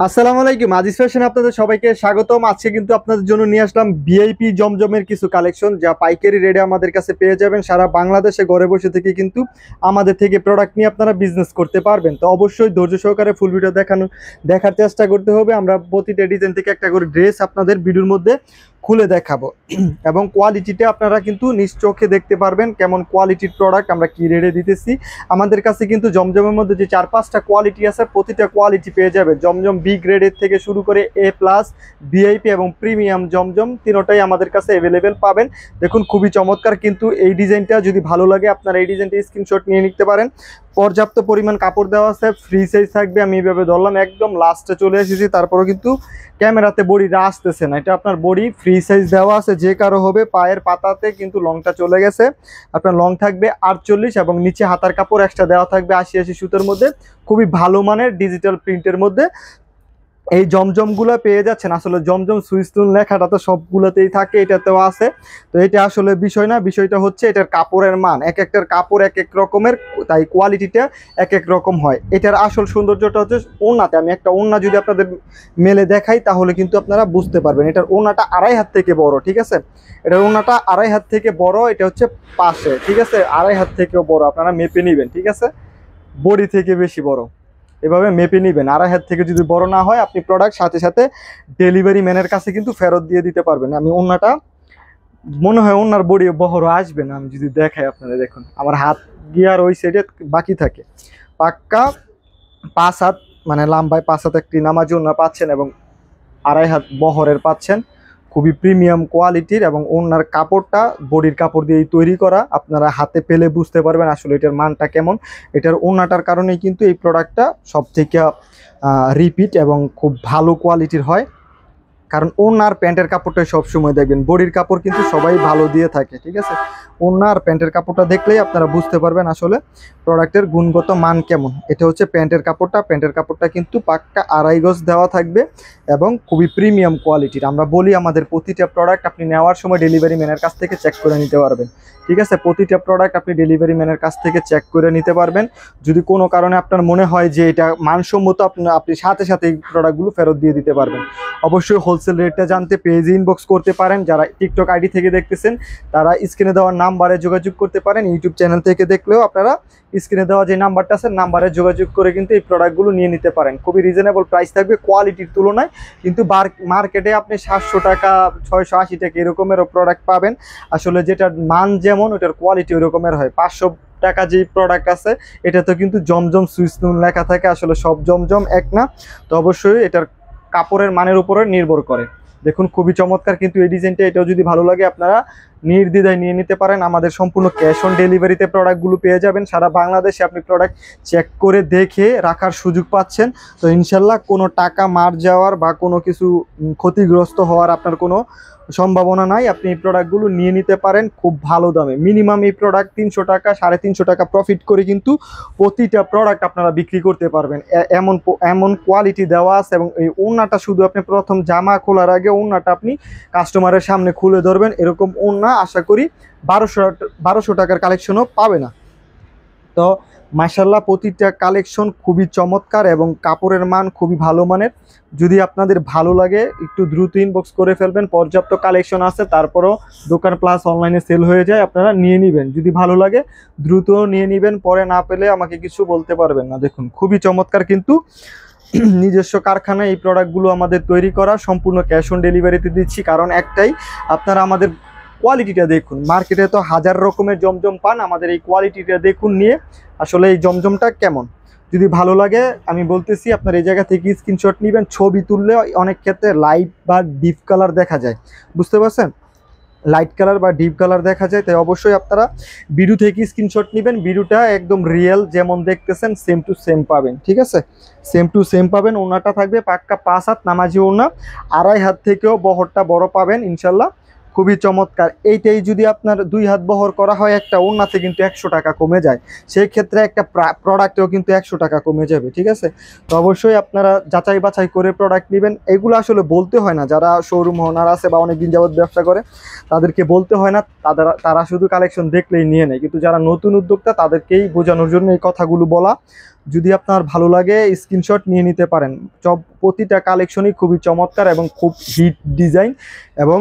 আসসালামু আলাইকুম। আজিজ ফ্যাশনে আপনাদের সবাইকে স্বাগতম। আজকে কিন্তু আপনাদের জন্য নিয়ে আসলাম ভিআইপি জমজমের কিছু কালেকশন, যা পাইকারি রেটে আমাদের কাছে পেয়ে যাবেন। সারা বাংলাদেশে ঘরে বসে থেকে কিন্তু আমাদের থেকে প্রোডাক্ট নিয়ে আপনারা বিজনেস করতে পারবেন। তো অবশ্যই ধৈর্য সহকারে ফুল ভিডিও দেখার চেষ্টা করতে হবে। আমরা প্রতিটা ডিজাইন থেকে একটা করে ড্রেস আপনাদের ভিডিওর মধ্যে খুলে দেখাবো এবং কোয়ালিটিটা আপনারা কিন্তু নিজ চোখে দেখতে পারবেন কেমন কোয়ালিটির প্রোডাক্ট আমরা কি রেটে দিতেছি। আমাদের কাছে কিন্তু জমজমের মধ্যে যে 4-5টা কোয়ালিটি আছে, প্রতিটা কোয়ালিটি পেয়ে যাবে। জমজম বি গ্রেডের থেকে শুরু করে এ প্লাস, ভিআইপি এবং প্রিমিয়াম জমজম তিনোটাই আমাদের কাছে অ্যাভেলেবেল পাবেন। দেখুন খুবই চমৎকার কিন্তু এই ডিজাইনটা যদি ভালো লাগে আপনারা এই ডিজাইনটা স্ক্রিনশট নিয়ে নিতে পারেন। পর্যাপ্ত পরিমাণ কাপড় দেওয়া আছে, ফ্রি সাইজ থাকবে। আমি এইভাবে ধরলাম, একদম লাস্টে চলে এসেছি, তারপরেও কিন্তু ক্যামেরাতে বডিটা আসতেছে না। এটা আপনার বডি ফ্রি সাইজ দেওয়া আছে, যে কারো হবে। পায়ের পাতাতে কিন্তু লংটা চলে গেছে, আপনার লং থাকবে 48 এবং নিচে হাতার কাপড় এক্সট্রা দেওয়া থাকবে 80 সুতোর মধ্যে, খুবই ভালো মানের ডিজিটাল প্রিন্টের মধ্যে এই জমজমগুলো পেয়ে যাচ্ছেন। আসলে জমজম সুইস্তুন লেখাটা তো সবগুলোতেই থাকে, এটাতেও আছে। তো এটা আসলে বিষয় না, বিষয়টা হচ্ছে এটার কাপড়ের মান। এক একটার কাপড় এক এক রকমের, তাই কোয়ালিটিটা এক এক রকম হয়। এটার আসল সৌন্দর্যটা হচ্ছে ওড়নাতে। আমি একটা ওড়না যদি আপনাদের মেলে দেখাই তাহলে কিন্তু আপনারা বুঝতে পারবেন। এটার ওড়নাটা 2.5 হাত থেকে বড়, ঠিক আছে? এটার ওড়নাটা 2.5 হাত থেকে বড়। এটা হচ্ছে পাশে, ঠিক আছে? 2.5 হাত থেকেও বড়, আপনারা মেপে নেবেন, ঠিক আছে? বডি থেকে বেশি বড়, এভাবে মেপে নেবেন। 2.5 হাত থেকে যদি বড় না হয়, আপনি প্রোডাক্ট সাথে সাথে ডেলিভারি ম্যানের কাছে কিন্তু ফেরত দিয়ে দিতে পারবেন। আমি ওনাটা মনে হয় ওনার বডি বহর আসবে না, আমি যদি দেখাই আপনারা। দেখুন আমার হাত গিয়ার ওই সাইডে বাকি থাকে। পাক্কা 5 হাত, মানে লাম্বায় 5 হাত একটি নামাজি ওনা পাচ্ছেন এবং 2.5 হাত বহরের পাচ্ছেন। খুবই প্রিমিয়াম কোয়ালিটির এবং ওনার কাপড়টা বডির কাপড় দিয়েই তৈরি করা। আপনারা হাতে পেলে বুঝতে পারবেন আসলে এটার মানটা কেমন। এটার ওনাটার কারণেই কিন্তু এই প্রোডাক্টটা সব থেকে রিপিট এবং খুব ভালো কোয়ালিটির হয়। কারণ ওনার প্যান্টের কাপড়টাই সবসময় দেখবেন, বডির কাপড় কিন্তু সবাই ভালো দিয়ে থাকে, ঠিক আছে? ওনার প্যান্টের কাপড়টা দেখলেই আপনারা বুঝতে পারবেন আসলে প্রোডাক্টের গুণগত মান কেমন। এটা হচ্ছে প্যান্টের কাপড়টা। প্যান্টের কাপড়টা কিন্তু পাক্কা 2.5 গজ দেওয়া থাকবে এবং খুবই প্রিমিয়াম কোয়ালিটির। আমরা বলি আমাদের প্রতিটা প্রোডাক্ট আপনি নেওয়ার সময় ডেলিভারি ম্যানের কাছ থেকে চেক করে নিতে পারবেন, ঠিক আছে? প্রতিটা প্রোডাক্ট আপনি ডেলিভারি ম্যানের কাছ থেকে চেক করে নিতে পারবেন। যদি কোনো কারণে আপনার মনে হয় যে এটা মানসম্মত, আপনি সাথে সাথে এই প্রোডাক্টগুলো ফেরত দিয়ে দিতে পারবেন। অবশ্যই হোলসেল রেটটা জানতে পেজে ইনবক্স করতে পারেন। যারা টিকটক আইডি থেকে দেখতেছেন তারা স্ক্রিনে দেওয়ার নাম্বারে যোগাযোগ করতে পারেন। ইউটিউব চ্যানেল থেকে দেখলেও আপনারা স্ক্রিনে দেওয়া যে নাম্বারটা আছে, নাম্বারে যোগাযোগ করে কিন্তু এই প্রোডাক্টগুলো নিয়ে নিতে পারেন। খুবই রিজনেবল প্রাইস থাকবে কোয়ালিটির তুলনায়। কিন্তু মার্কেটে আপনি 700 টাকা 680 টাকা এরকমেরও প্রোডাক্ট পাবেন। আসলে যেটার মান যেমন ওটার কোয়ালিটি ওই রকমের হয়। 500 টাকা যে প্রোডাক্ট আছে এটা তো কিন্তু জমজম সুইস্তুন লেখা থাকে, আসলে সব জমজম এক না। তো অবশ্যই এটার কাপড়ের মানের উপরে নির্ভর করে। দেখুন খুবই চমৎকার কিন্তু এই ডিজাইনটা। এটাও যদি ভালো লাগে আপনারা নির্দ্বিধায় নিয়ে নিতে পারেন। আমাদের সম্পূর্ণ ক্যাশ অন ডেলিভারিতে প্রোডাক্টগুলো পেয়ে যাবেন। সারা বাংলাদেশে আপনি প্রোডাক্ট চেক করে দেখে রাখার সুযোগ পাচ্ছেন। তো ইনশাল্লাহ কোনো টাকা মার যাওয়ার বা কোনো কিছু ক্ষতিগ্রস্ত হওয়ার আপনার কোনো সম্ভাবনা নাই। আপনি এই প্রোডাক্টগুলো নিয়ে নিতে পারেন খুব ভালো দামে। মিনিমাম এই প্রোডাক্ট 300 টাকা 350 টাকা প্রফিট করে কিন্তু প্রতিটা প্রোডাক্ট আপনারা বিক্রি করতে পারবেন। এমন এমন কোয়ালিটি দেওয়া আছে। এবং এই ওড়নাটা শুধু আপনি প্রথম জামা খোলার আগে ওড়নাটা আপনি কাস্টমারের সামনে খুলে ধরবেন, এরকম ওড়না আশা করি 1200 টাকার কালেকশনও পাবে না। তো মাশাআল্লাহ প্রতিটা কালেকশন খুবই চমৎকার এবং কাপড়ের মান খুবই ভালো মানের। যদি আপনাদের ভালো লাগে একটু দ্রুত ইনবক্স করে ফেলবেন। পর্যাপ্ত কালেকশন আছে, তারপরও দোকান প্লাস অনলাইনে সেল হয়ে যায়, আপনারা নিয়ে নেবেন। যদি ভালো লাগে দ্রুত নিয়ে নেবেন, পরে না পেলে আমাকে কিছু বলতে পারবেন না। দেখুন খুবই চমৎকার কিন্তু নিজস্ব কারখানায় এই প্রোডাক্টগুলো আমাদের তৈরি করা। সম্পূর্ণ ক্যাশ অন ডেলিভারিতে দিচ্ছি, কারণ একটাই, আপনারা আমাদের কোয়ালিটিটা দেখুন। মার্কেটে তো হাজার রকমের জমজম পান, আমাদের এই কোয়ালিটিটা দেখুন নিয়ে আসলে এই জমজমটা কেমন। যদি ভালো লাগে আমি বলতেছি আপনার এই জায়গা থেকে স্ক্রিনশট নেবেন। ছবি তুললে অনেক ক্ষেত্রে লাইট বা ডিপ কালার দেখা যায়, বুঝতে পারছেন? লাইট কালার বা ডিপ কালার দেখা যায়। তাই অবশ্যই আপনারা ভিডিও থেকে স্ক্রিনশট নেবেন। ভিডিওটা একদম রিয়েল যেমন দেখতেছেন সেম টু সেম পাবেন, ঠিক আছে? সেম টু সেম পাবেন। ওনাটা থাকবে পাক্কা 5 হাত নামাজি ওনা, 2.5 হাত থেকেও বহরটা বড় পাবেন ইনশাল্লাহ। খুবই চমৎকার। এইটাই যদি আপনার 2 হাত বহর করা হয় একটা ওড়নাতে কিন্তু 100 টাকা কমে যায়, সেই ক্ষেত্রে একটা প্রোডাক্টেও কিন্তু 100 টাকা কমে যাবে। ঠিক আছে, তো অবশ্যই আপনারা যাচাই বাছাই করে প্রোডাক্ট নেবেন। এগুলো আসলে বলতে হয় না, যারা শোরুম ওনার আছে বা অনেক দিন যাবত ব্যবসা করে তাদেরকে বলতে হয় না, তারা শুধু কালেকশন দেখলেই নিয়ে নেয়। কিন্তু যারা নতুন উদ্যোক্তা তাদেরকেই বোঝানোর জন্য এই কথাগুলো বলা। যদি আপনার ভালো লাগে স্ক্রিনশট নিয়ে নিতে পারেন। প্রতিটা কালেকশনই খুবই চমৎকার এবং খুব হিট ডিজাইন এবং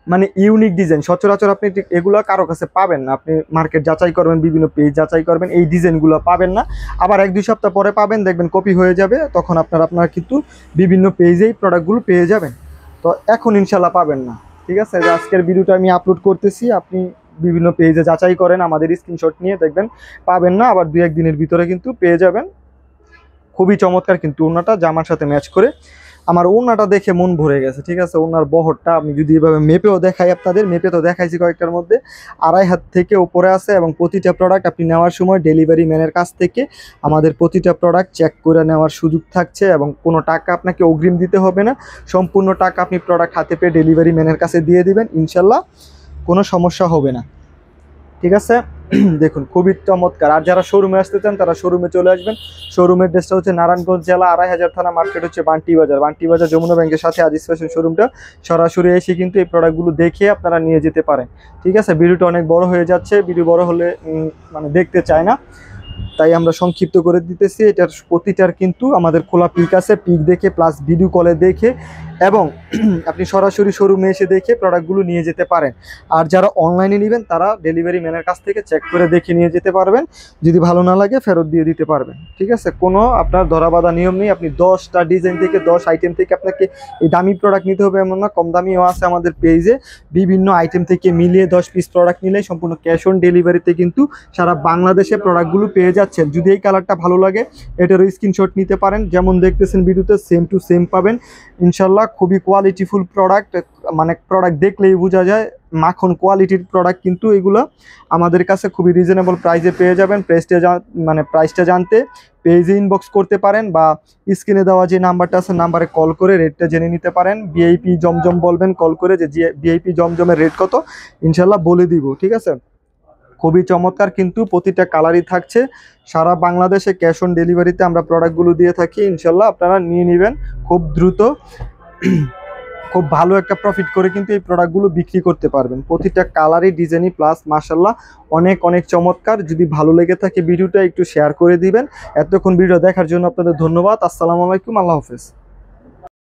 মানে ইউনিক ডিজাইন। সচরাচর আপনি এগুলো কারো কাছে পাবেন না। আপনি মার্কেট যাচাই করবেন, বিভিন্ন পেজ যাচাই করবেন, এই ডিজাইনগুলো পাবেন না। আবার 1-2 সপ্তাহ পরে পাবেন, দেখবেন কপি হয়ে যাবে, তখন আপনার কিন্তু বিভিন্ন পেজেই প্রোডাক্টগুলো পেয়ে যাবেন। তো এখন ইনশাল্লাহ পাবেন না। ঠিক আছে, আজকের ভিডিওটা আমি আপলোড করতেছি, আপনি বিভিন্ন পেজে যাচাই করেন, আমাদের স্ক্রিনশট নিয়ে দেখবেন পাবেন না, আবার 2-1 দিনের ভিতরে কিন্তু পেয়ে যাবেন। খুবই চমৎকার কিন্তু ওড়নাটা জামার সাথে ম্যাচ করে। আমার ওড়নাটা দেখে মন ভরে গেছে। ঠিক আছে, ওড়নার বহরটা আমি যদি এভাবে মেপেও দেখাই, আপনাদের মেপে তো দেখাইছি কয়েকটার মধ্যে, 2.5 হাত থেকে উপরে আছে। এবং প্রতিটা প্রোডাক্ট আপনি নেওয়ার সময় ডেলিভারি ম্যানের কাছ থেকে আমাদের প্রতিটা প্রোডাক্ট চেক করে নেওয়ার সুযোগ থাকছে এবং কোনো টাকা আপনাকে অগ্রিম দিতে হবে না। সম্পূর্ণ টাকা আপনি প্রোডাক্ট হাতে পেয়ে ডেলিভারি ম্যানের কাছে দিয়ে দিবেন, ইনশাল্লাহ কোনো সমস্যা হবে না। ঠিক আছে, দেখুন খুবই চমৎকার। আর যারা শোরুমে আসতে চান তারা শোরুমে চলে আসবেন। শোরুমের ড্রেসটা হচ্ছে নারায়ণগঞ্জ জেলা 2.5 থানা, মার্কেট হচ্ছে বান্টি বাজার যমুনা ব্যাংকের সাথে আজিজ ফ্যাশন শোরুমটা। সরাসরি এসে কিন্তু এই প্রোডাক্টগুলো দেখে আপনারা নিয়ে যেতে পারেন। ঠিক আছে, ভিডিওটা অনেক বড় হয়ে যাচ্ছে, ভিডিও বড় হলে মানে দেখতে চায় না, তাই আমরা সংক্ষিপ্ত করে দিতেছি। এটার প্রতিটার কিন্তু আমাদের খোলা পিক আছে, পিক দেখে প্লাস ভিডিও কলে দেখে এবং আপনি সরাসরি শোরুমে এসে দেখে প্রোডাক্টগুলো নিয়ে যেতে পারেন। আর যারা অনলাইনে নেবেন তারা ডেলিভারি ম্যানের কাছ থেকে চেক করে দেখে নিয়ে যেতে পারবেন, যদি ভালো না লাগে ফেরত দিয়ে দিতে পারবেন। ঠিক আছে, কোনো আপনার ধরাবাধা নিয়ম নেই। আপনি 10টা ডিজাইন থেকে 10 আইটেম থেকে আপনাকে এই দামি প্রোডাক্ট নিতে হবে এমন না, কম দামিও আছে আমাদের পেজে। বিভিন্ন আইটেম থেকে মিলিয়ে 10 পিস প্রোডাক্ট নিলে সম্পূর্ণ ক্যাশ অন ডেলিভারিতে কিন্তু সারা বাংলাদেশে প্রোডাক্টগুলো পেয়ে যাচ্ছেন। যদি এই কালারটা ভালো লাগে এটারও স্ক্রিনশট নিতে পারেন, যেমন দেখতেছেন ভিডিওতে সেম টু সেম পাবেন ইনশাল্লাহ। খুবই কোয়ালিটিফুল প্রোডাক্ট, মানে প্রোডাক্ট দেখলেই বোঝা যায় মাখন কোয়ালিটির প্রোডাক্ট। কিন্তু এগুলো আমাদের কাছে খুবই রিজনেবল প্রাইসে পেয়ে যাবেন। প্রাইসটা জানতে পেজে ইনবক্স করতে পারেন বা স্ক্রিনে দেওয়া যে নাম্বারটা আছে নাম্বারে কল করে রেটটা জেনে নিতে পারেন। ভিআইপি জমজম বলবেন কল করে যে ভিআইপি জমজমের রেট কত, ইনশাল্লাহ বলে দিব। ঠিক আছে, খুবই চমৎকার কিন্তু প্রতিটা কালারই থাকছে। সারা বাংলাদেশে ক্যাশ অন ডেলিভারিতে আমরা প্রোডাক্টগুলো দিয়ে থাকি, ইনশাল্লাহ আপনারা নিয়ে নেবেন খুব দ্রুত। খুব ভালো একটা প্রফিট করে কিন্তু এই প্রোডাক্টগুলো বিক্রি করতে পারবেন। প্রতিটা কালারই ডিজাইনই প্লাস মাশাআল্লাহ অনেক অনেক চমৎকার। যদি ভালো লেগে থাকে ভিডিওটা একটু শেয়ার করে দিবেন। এতক্ষণ ভিডিও দেখার জন্য আপনাদের ধন্যবাদ। আসসালামু আলাইকুম, আল্লাহ হাফেজ।